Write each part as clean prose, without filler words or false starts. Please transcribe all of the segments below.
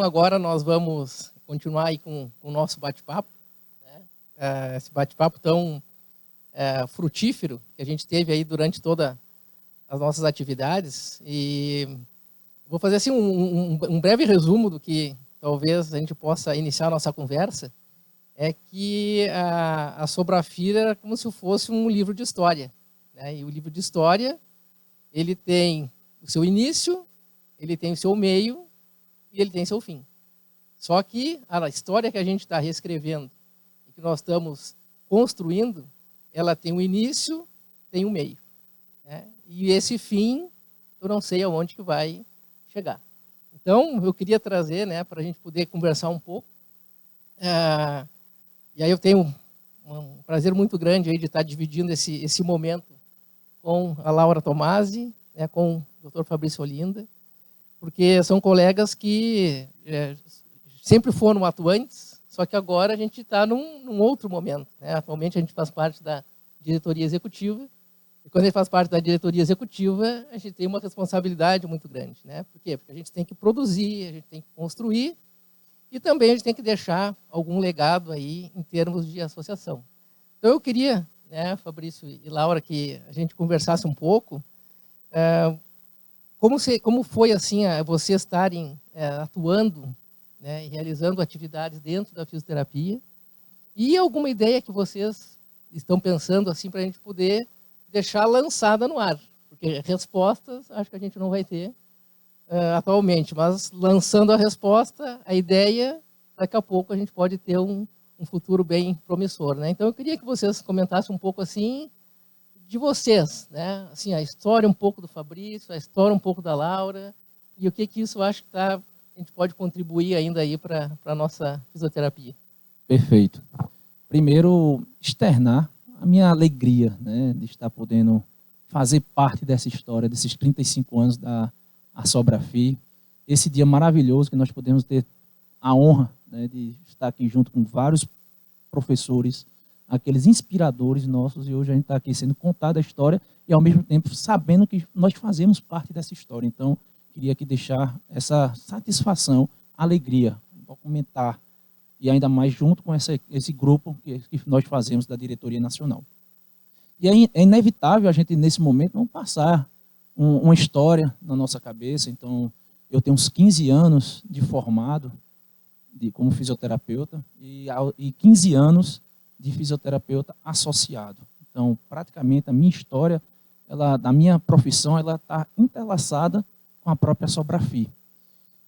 agora nós vamos continuar aí com o nosso bate-papo, né? Esse bate-papo tão frutífero que a gente teve aí durante todas as nossas atividades. E vou fazer assim um breve resumo do que talvez a gente possa iniciar a nossa conversa. É que a Sobrafir era como se fosse um livro de história, né? E o livro de história, ele tem o seu início, ele tem o seu meio e ele tem seu fim. Só que a história que a gente está reescrevendo e que nós estamos construindo, ela tem um início, tem um meio, né? E esse fim, eu não sei aonde que vai chegar. Então, eu queria trazer, né, para a gente poder conversar um pouco. E aí eu tenho um prazer muito grande aí de estar dividindo esse momento com a Laura Tomasi, né, com o Dr. Fabrício Olinda, porque são colegas que sempre foram atuantes, só que agora a gente está num outro momento, né? Atualmente a gente faz parte da diretoria executiva, e quando a gente faz parte da diretoria executiva, a gente tem uma responsabilidade muito grande, né? Por quê? Porque a gente tem que produzir, a gente tem que construir, e também a gente tem que deixar algum legado aí em termos de associação. Então eu queria, né, Fabrício e Laura, que a gente conversasse um pouco, como foi assim vocês estarem atuando, né, e realizando atividades dentro da fisioterapia, e alguma ideia que vocês estão pensando assim para a gente poder deixar lançada no ar, porque respostas acho que a gente não vai ter atualmente, mas lançando a resposta, a ideia, daqui a pouco a gente pode ter um futuro bem promissor, né? Então eu queria que vocês comentassem um pouco assim de vocês, né? Assim, a história um pouco do Fabrício, a história um pouco da Laura, e o que isso acho que a gente pode contribuir ainda aí para a nossa fisioterapia. Perfeito. Primeiro, externar a minha alegria, né, de estar podendo fazer parte dessa história, desses 35 anos da Sobrafir, esse dia maravilhoso que nós podemos ter a honra, né, de estar aqui junto com vários professores, aqueles inspiradores nossos, e hoje a gente está aqui sendo contada a história e, ao mesmo tempo, sabendo que nós fazemos parte dessa história. Então, queria aqui deixar essa satisfação, alegria, documentar, e ainda mais junto com esse grupo que nós fazemos da diretoria nacional. E é inevitável a gente, nesse momento, não passar uma história na nossa cabeça. Então, eu tenho uns 15 anos de formado como fisioterapeuta e 15 anos de fisioterapeuta associado. Então, praticamente, a minha história, da minha profissão, ela está entrelaçada com a própria Sobrafir.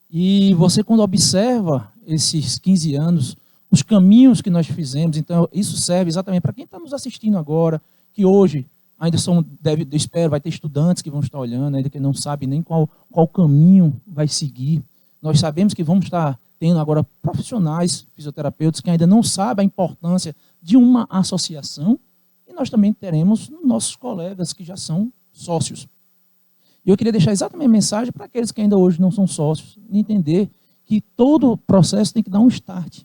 E você, quando observa esses 15 anos, os caminhos que nós fizemos, então, isso serve exatamente para quem está nos assistindo agora, que hoje ainda espero, vai ter estudantes que vão estar olhando, ainda que não sabem nem qual caminho vai seguir. Nós sabemos que vamos estar tendo agora profissionais fisioterapeutas que ainda não sabem a importância de uma associação, e nós também teremos nossos colegas que já são sócios. E eu queria deixar exatamente a mensagem para aqueles que ainda hoje não são sócios, entender que todo o processo tem que dar um start.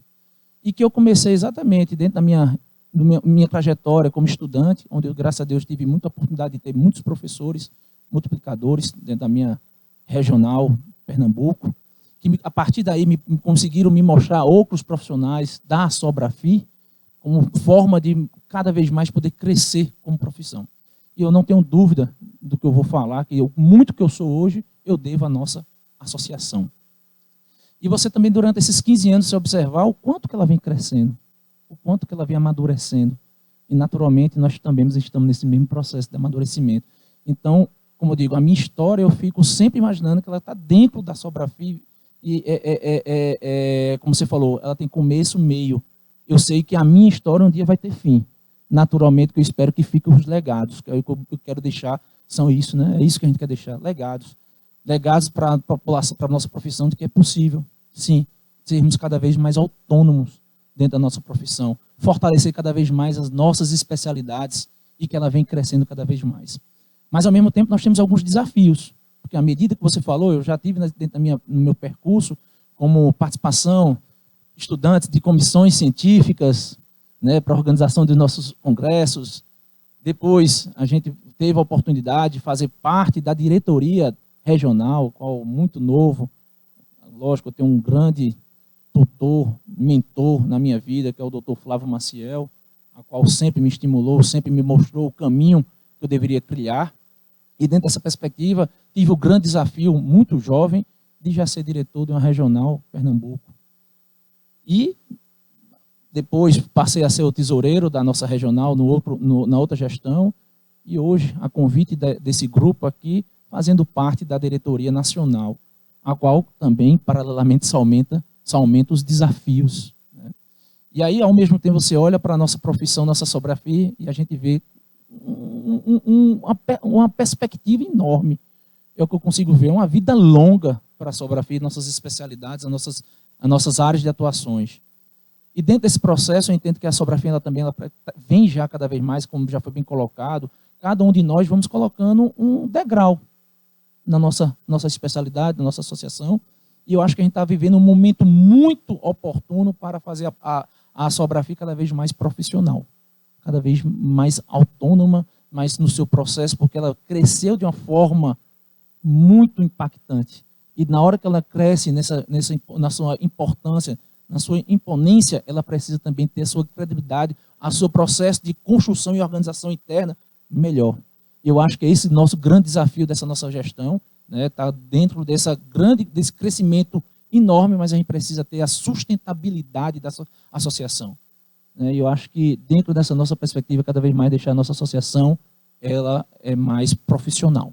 E que eu comecei exatamente dentro da minha trajetória como estudante, onde eu, graças a Deus, tive muita oportunidade de ter muitos professores, multiplicadores, dentro da minha regional, Pernambuco, que a partir daí conseguiram me mostrar outros profissionais da Sobrafir, como forma de cada vez mais poder crescer como profissão. E eu não tenho dúvida do que eu vou falar, que muito que eu sou hoje, eu devo à nossa associação. E você também, durante esses 15 anos, se observar o quanto que ela vem crescendo, o quanto que ela vem amadurecendo. E, naturalmente, nós também estamos nesse mesmo processo de amadurecimento. Então, como eu digo, a minha história, eu fico sempre imaginando que ela está dentro da Sobrafir. E, como você falou, ela tem começo, meio. Eu sei que a minha história um dia vai ter fim. Naturalmente, que eu espero que fiquem os legados. Que eu quero deixar, são isso, né? É isso que a gente quer deixar, legados. Legados para a população, para a nossa profissão, de que é possível, sim, sermos cada vez mais autônomos dentro da nossa profissão, fortalecer cada vez mais as nossas especialidades e que ela vem crescendo cada vez mais. Mas, ao mesmo tempo, nós temos alguns desafios, porque à medida que você falou, eu já tive dentro no meu percurso, como participação, estudantes de comissões científicas, né, para a organização dos nossos congressos. Depois, a gente teve a oportunidade de fazer parte da diretoria regional, qual muito novo, Lógico, eu tenho um grande tutor, mentor na minha vida, que é o Dr. Flávio Maciel, a qual sempre me estimulou, sempre me mostrou o caminho que eu deveria trilhar. E dentro dessa perspectiva, tive o grande desafio, muito jovem, de já ser diretor de uma regional Pernambuco. E depois passei a ser o tesoureiro da nossa regional na outra gestão, e hoje, a convite desse grupo aqui, fazendo parte da diretoria nacional, a qual também, paralelamente, se aumenta os desafios. Né? E aí, ao mesmo tempo, você olha para a nossa profissão, nossa Sobrafy, e a gente vê uma perspectiva enorme. É o que eu consigo ver, uma vida longa para a Sobrafy, nossas especialidades, as nossas áreas de atuações. E dentro desse processo, eu entendo que a Sobrafy ela vem já cada vez mais, como já foi bem colocado, cada um de nós vamos colocando um degrau na nossa especialidade, na nossa associação, e eu acho que a gente está vivendo um momento muito oportuno para fazer a Sobrafy cada vez mais profissional, cada vez mais autônoma, mas no seu processo, porque ela cresceu de uma forma muito impactante. E na hora que ela cresce na sua importância, na sua imponência, ela precisa também ter a sua credibilidade, o seu processo de construção e organização interna melhor. Eu acho que esse nosso grande desafio dessa nossa gestão, né, está dentro desse crescimento enorme, mas a gente precisa ter a sustentabilidade dessa associação. E eu acho que dentro dessa nossa perspectiva, cada vez mais deixar a nossa associação, ela é mais profissional.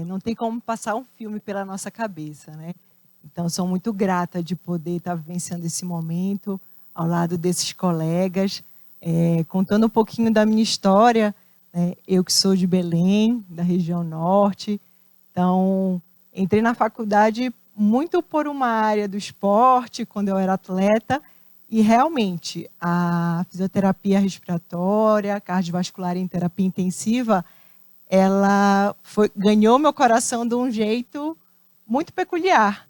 Não tem como passar um filme pela nossa cabeça, né? Então, sou muito grata de poder estar vivenciando esse momento ao lado desses colegas, contando um pouquinho da minha história, né? Eu que sou de Belém, da região norte, então entrei na faculdade muito por uma área do esporte, quando eu era atleta, e realmente a fisioterapia respiratória, cardiovascular em terapia intensiva, ela ganhou meu coração de um jeito muito peculiar,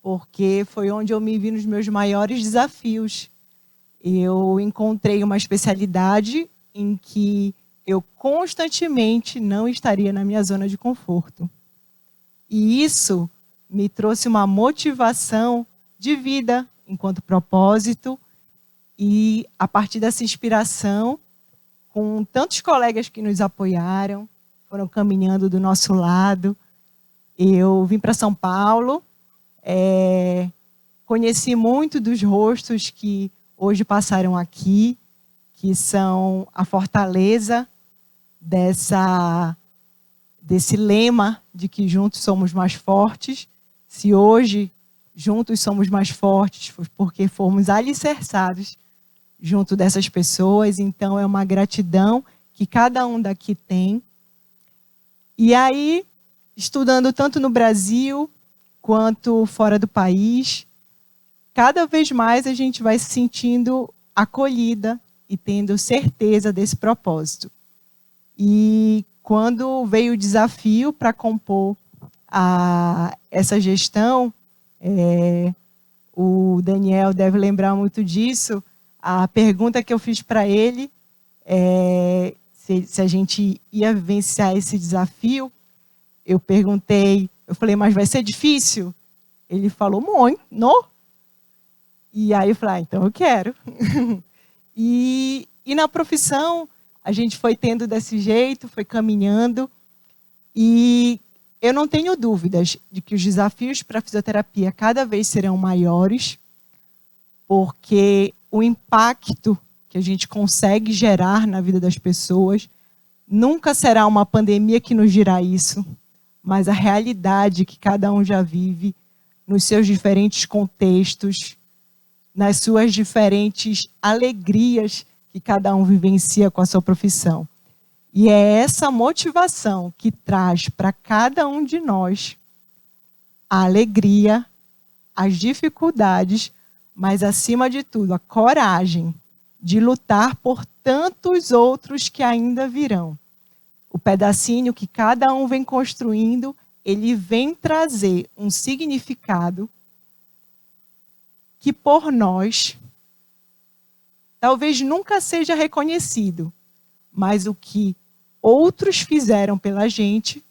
porque foi onde eu me vi nos meus maiores desafios. Eu encontrei uma especialidade em que eu constantemente não estaria na minha zona de conforto. E isso me trouxe uma motivação de vida enquanto propósito, e a partir dessa inspiração, com tantos colegas que nos apoiaram, foram caminhando do nosso lado, eu vim para São Paulo, conheci muito dos rostos que hoje passaram aqui, que são a fortaleza desse lema de que juntos somos mais fortes. Se hoje juntos somos mais fortes, porque fomos alicerçados junto dessas pessoas, então é uma gratidão que cada um daqui tem. E aí, estudando tanto no Brasil quanto fora do país, cada vez mais a gente vai se sentindo acolhida e tendo certeza desse propósito. E quando veio o desafio para compor essa gestão, o Daniel deve lembrar muito disso, a pergunta que eu fiz para ele, se a gente ia vivenciar esse desafio, eu falei, mas vai ser difícil? Ele falou, muito, não? E aí eu falei, então eu quero. E na profissão, a gente foi tendo desse jeito, foi caminhando, e eu não tenho dúvidas de que os desafios para a fisioterapia cada vez serão maiores, porque o impacto que a gente consegue gerar na vida das pessoas nunca será uma pandemia que nos dirá isso, mas a realidade que cada um já vive nos seus diferentes contextos, nas suas diferentes alegrias que cada um vivencia com a sua profissão. E é essa motivação que traz para cada um de nós a alegria, as dificuldades, mas, acima de tudo, a coragem de lutar por tantos outros que ainda virão. O pedacinho que cada um vem construindo, ele vem trazer um significado que, por nós, talvez nunca seja reconhecido, mas o que outros fizeram pela gente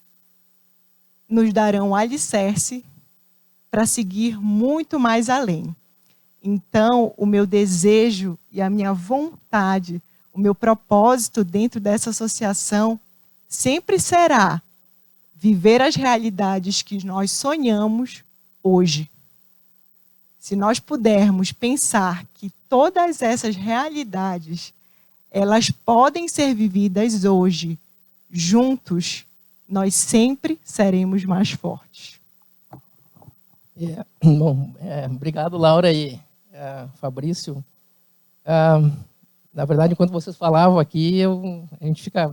nos darão alicerce para seguir muito mais além. Então, o meu desejo e a minha vontade, o meu propósito dentro dessa associação sempre será viver as realidades que nós sonhamos hoje. Se nós pudermos pensar que todas essas realidades, elas podem ser vividas hoje, juntos, nós sempre seremos mais fortes. Bom, obrigado, Laura e Fabrício. Na verdade, enquanto vocês falavam aqui, a gente fica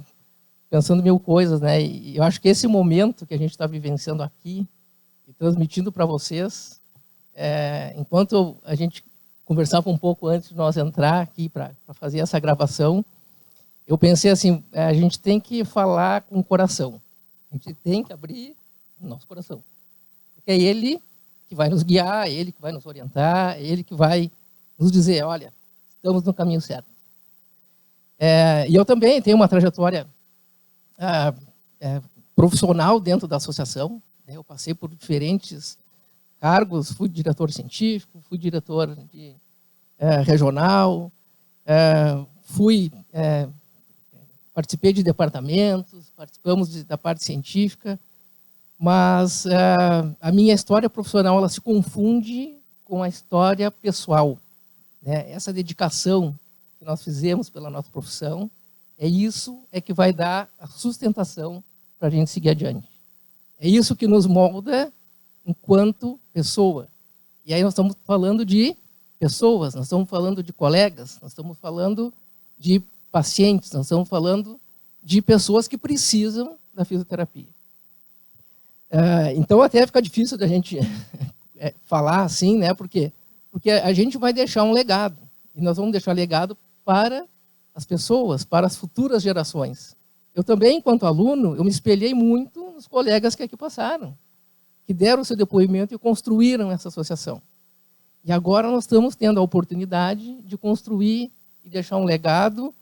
pensando mil coisas, né? E eu acho que esse momento que a gente está vivenciando aqui e transmitindo para vocês, enquanto a gente conversava um pouco antes de nós entrar aqui para fazer essa gravação, eu pensei assim, a gente tem que falar com o coração. A gente tem que abrir o nosso coração. Porque é ele que vai nos guiar, é ele que vai nos orientar, é ele que vai nos dizer, olha, estamos no caminho certo. E eu também tenho uma trajetória profissional dentro da associação. Eu passei por diferentes cargos, fui diretor científico, fui diretor regional, participei de departamentos, participamos da parte científica, mas a minha história profissional ela se confunde com a história pessoal, né? Essa dedicação que nós fizemos pela nossa profissão, isso que vai dar a sustentação para a gente seguir adiante. É isso que nos molda enquanto pessoa. E aí nós estamos falando de pessoas, nós estamos falando de colegas, nós estamos falando de pacientes, nós estamos falando de pessoas que precisam da fisioterapia. Então até fica difícil da gente falar assim, né? Porque a gente vai deixar um legado. E nós vamos deixar legado para as pessoas, para as futuras gerações. Eu também, enquanto aluno, eu me espelhei muito nos colegas que aqui passaram, que deram o seu depoimento e construíram essa associação. E agora nós estamos tendo a oportunidade de construir e deixar um legado,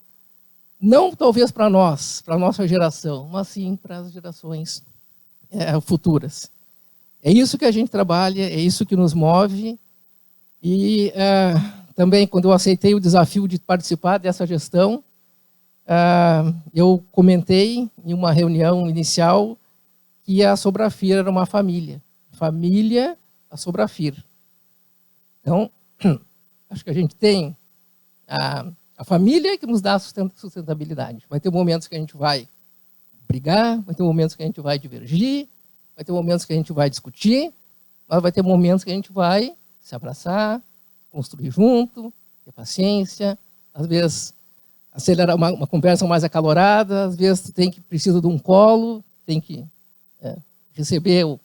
não talvez para nós, para a nossa geração, mas sim para as gerações futuras. É isso que a gente trabalha, é isso que nos move. E também, quando eu aceitei o desafio de participar dessa gestão, eu comentei em uma reunião inicial que a Sobrafir era uma família. Família, a Sobrafir. Então, acho que a gente tem a família que nos dá a sustentabilidade. Vai ter momentos que a gente vai brigar, vai ter momentos que a gente vai divergir, vai ter momentos que a gente vai discutir, mas vai ter momentos que a gente vai se abraçar, construir junto, ter paciência, às vezes acelerar uma conversa mais acalorada, às vezes precisa de um colo, tem que receber o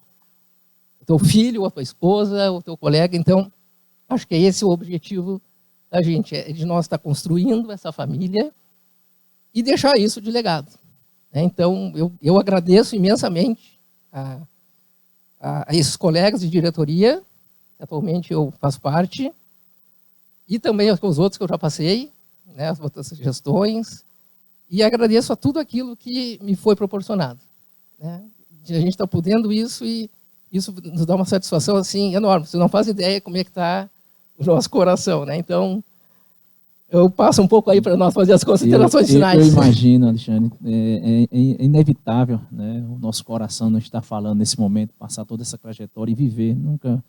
teu filho, a tua esposa, o teu colega. Então, acho que esse é o objetivo da gente, de nós estar construindo essa família e deixar isso de legado. Então, eu agradeço imensamente a esses colegas de diretoria, que atualmente eu faço parte, e também aos outros que eu já passei, né, as outras gestões, e agradeço a tudo aquilo que me foi proporcionado. Né? A gente está podendo isso e isso nos dá uma satisfação assim, enorme. Você não faz ideia como é que está o nosso coração. Né? Então, eu passo um pouco aí para nós fazer as considerações finais. Eu imagino, Alexandre, é inevitável, né, o nosso coração não estar falando nesse momento, passar toda essa trajetória e viver. Nunca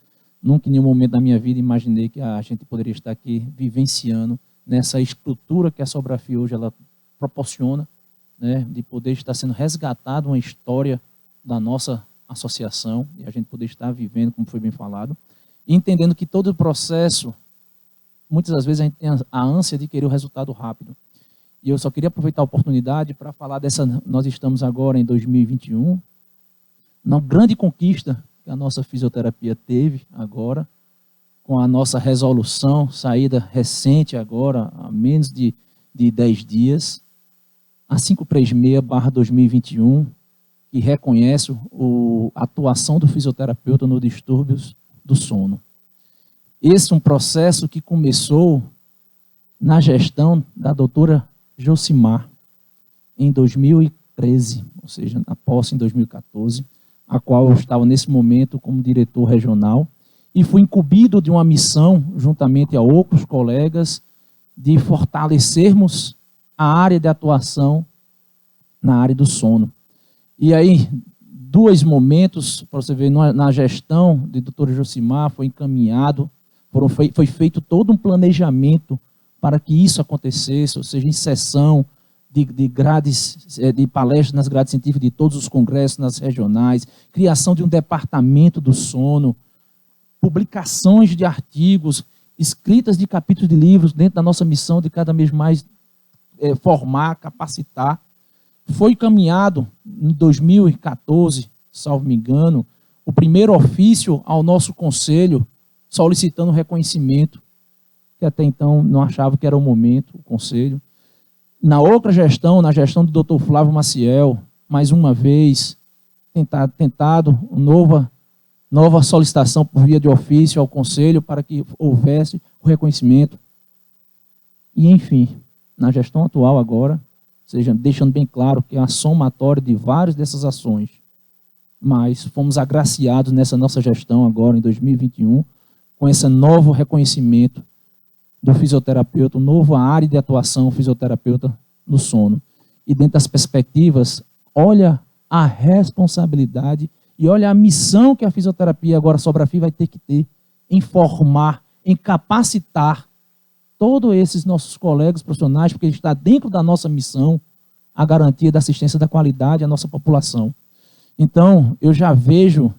em nenhum momento da minha vida imaginei que a gente poderia estar aqui vivenciando nessa estrutura que a Sobrafir hoje ela proporciona, né, de poder estar sendo resgatado uma história da nossa associação e a gente poder estar vivendo, como foi bem falado, e entendendo que todo o processo, muitas das vezes a gente tem a ânsia de querer o resultado rápido. E eu só queria aproveitar a oportunidade para falar nós estamos agora em 2021, na grande conquista que a nossa fisioterapia teve agora, com a nossa resolução, saída recente agora, há menos de 10 dias, a 536/2021, que reconhece a atuação do fisioterapeuta nos distúrbios do sono. Esse é um processo que começou na gestão da doutora Josimar, em 2013, ou seja, na posse em 2014, a qual eu estava nesse momento como diretor regional, e fui incumbido de uma missão, juntamente a outros colegas, de fortalecermos a área de atuação na área do sono. E aí, 2 momentos, para você ver, na gestão de doutor Josimar, foi encaminhado, foi feito todo um planejamento para que isso acontecesse, ou seja, inserção de grades, de palestras nas grades científicas de todos os congressos, nas regionais, criação de um departamento do sono, publicações de artigos, escritas de capítulos de livros, dentro da nossa missão de cada vez mais formar, capacitar. Foi encaminhado em 2014, salvo me engano, o primeiro ofício ao nosso conselho, solicitando reconhecimento, que até então não achava que era o momento, o conselho. Na outra gestão, na gestão do Dr. Flávio Maciel, mais uma vez, tentado nova solicitação por via de ofício ao conselho para que houvesse o reconhecimento. E, enfim, na gestão atual agora, ou seja, deixando bem claro que é a somatória de várias dessas ações, mas fomos agraciados nessa nossa gestão agora, em 2021, com esse novo reconhecimento do fisioterapeuta, nova área de atuação fisioterapeuta no sono. E dentro das perspectivas, olha a responsabilidade e olha a missão que a fisioterapia, agora a Sobrafy, vai ter que ter em formar, em capacitar todos esses nossos colegas profissionais, porque está dentro da nossa missão a garantia da assistência da qualidade à nossa população. Então, eu já vejo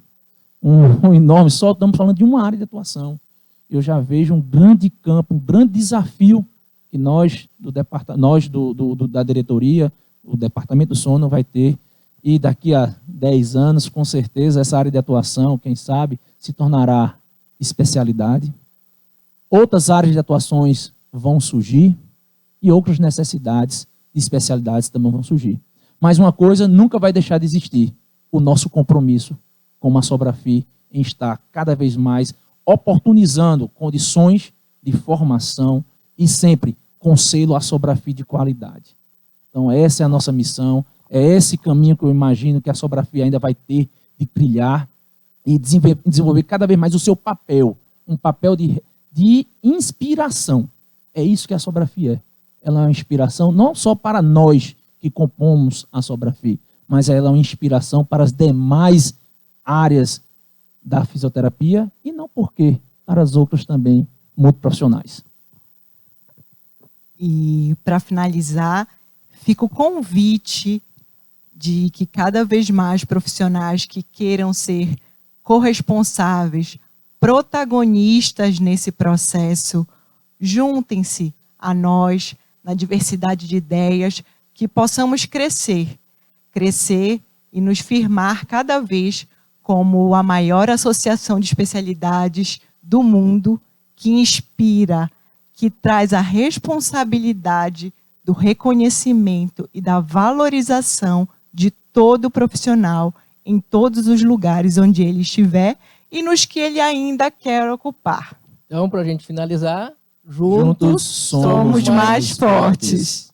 um enorme, só estamos falando de uma área de atuação, eu já vejo um grande campo, um grande desafio que nós, da diretoria, o Departamento do Sono vai ter, e daqui a 10 anos, com certeza, essa área de atuação, quem sabe, se tornará especialidade. Outras áreas de atuações vão surgir e outras necessidades de especialidades também vão surgir. Mas uma coisa nunca vai deixar de existir, o nosso compromisso com a Sobrafy em estar cada vez mais oportunizando condições de formação e sempre com selo a Sobrafy de qualidade. Então essa é a nossa missão, é esse caminho que eu imagino que a Sobrafy ainda vai ter de trilhar e desenvolver cada vez mais o seu papel, um papel de inspiração. É isso que a Sobrafy é. Ela é uma inspiração não só para nós que compomos a Sobrafy, mas ela é uma inspiração para as demais áreas da fisioterapia e não porque para as outras também multiprofissionais. E para finalizar, fica o convite de que cada vez mais profissionais que queiram ser corresponsáveis, protagonistas nesse processo, juntem-se a nós na diversidade de ideias, que possamos crescer e nos firmar cada vez como a maior associação de especialidades do mundo, que inspira, que traz a responsabilidade do reconhecimento e da valorização de todo profissional em todos os lugares onde ele estiver e nos que ele ainda quer ocupar. Então, para a gente finalizar, juntos somos mais fortes.